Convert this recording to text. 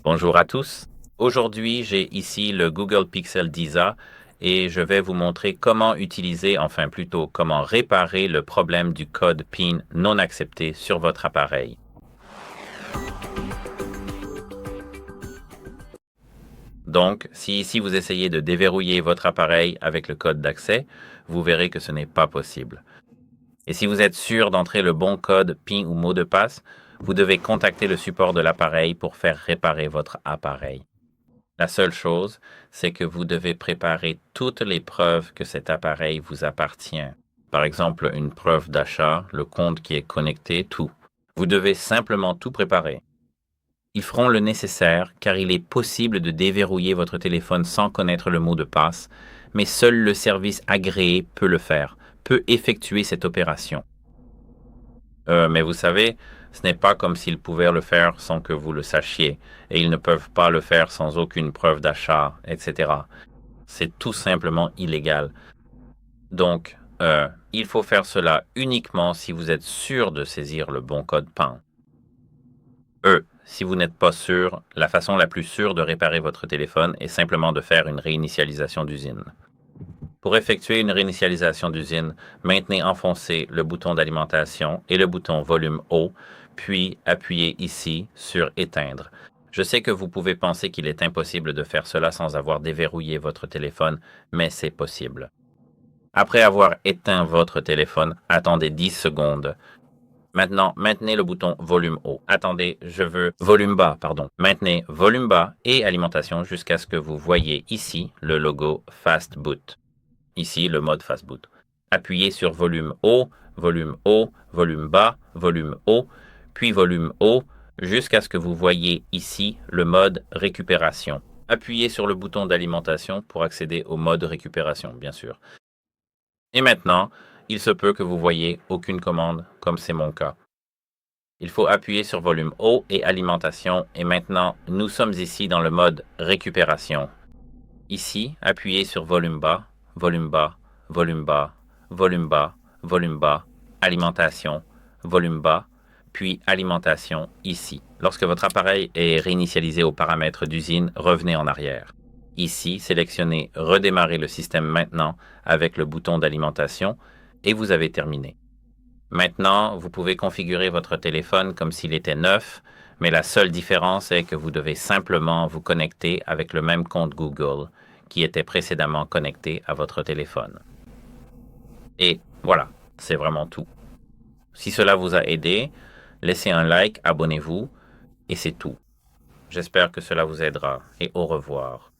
Bonjour à tous. Aujourd'hui, j'ai ici le Google Pixel 10a et je vais vous montrer comment utiliser, enfin plutôt comment réparer le problème du code PIN non accepté sur votre appareil. Donc, si ici vous essayez de déverrouiller votre appareil avec le code d'accès, vous verrez que ce n'est pas possible. Et si vous êtes sûr d'entrer le bon code PIN ou mot de passe, vous devez contacter le support de l'appareil pour faire réparer votre appareil. La seule chose, c'est que vous devez préparer toutes les preuves que cet appareil vous appartient. Par exemple, une preuve d'achat, le compte qui est connecté, tout. Vous devez simplement tout préparer. Ils feront le nécessaire car il est possible de déverrouiller votre téléphone sans connaître le mot de passe, mais seul le service agréé peut le faire, peut effectuer cette opération. Mais vous savez, ce n'est pas comme s'ils pouvaient le faire sans que vous le sachiez, et ils ne peuvent pas le faire sans aucune preuve d'achat, etc. C'est tout simplement illégal. Donc, il faut faire cela uniquement si vous êtes sûr de saisir le bon code PIN. Si vous n'êtes pas sûr, la façon la plus sûre de réparer votre téléphone est simplement de faire une réinitialisation d'usine. Pour effectuer une réinitialisation d'usine, maintenez enfoncé le bouton d'alimentation et le bouton volume haut, puis appuyez ici sur Éteindre. Je sais que vous pouvez penser qu'il est impossible de faire cela sans avoir déverrouillé votre téléphone, mais c'est possible. Après avoir éteint votre téléphone, attendez 10 secondes. Maintenant, maintenez le bouton volume haut. Attendez, je veux volume bas, pardon. Maintenez volume bas et alimentation jusqu'à ce que vous voyez ici le logo Fast Boot. Ici, le mode Fast Boot. Appuyez sur volume haut, volume haut, volume bas, volume haut, puis volume haut, jusqu'à ce que vous voyez ici le mode récupération. Appuyez sur le bouton d'alimentation pour accéder au mode récupération, bien sûr. Et maintenant, il se peut que vous voyez aucune commande, comme c'est mon cas. Il faut appuyer sur volume haut et alimentation, et maintenant, nous sommes ici dans le mode récupération. Ici, appuyez sur volume bas, volume bas, volume bas, volume bas, volume bas, alimentation, volume bas, puis alimentation ici. Lorsque votre appareil est réinitialisé aux paramètres d'usine, revenez en arrière. Ici, sélectionnez Redémarrer le système maintenant avec le bouton d'alimentation et vous avez terminé. Maintenant, vous pouvez configurer votre téléphone comme s'il était neuf, mais la seule différence est que vous devez simplement vous connecter avec le même compte Google qui était précédemment connecté à votre téléphone. Et voilà, c'est vraiment tout. Si cela vous a aidé, laissez un like, abonnez-vous, et c'est tout. J'espère que cela vous aidera, et au revoir.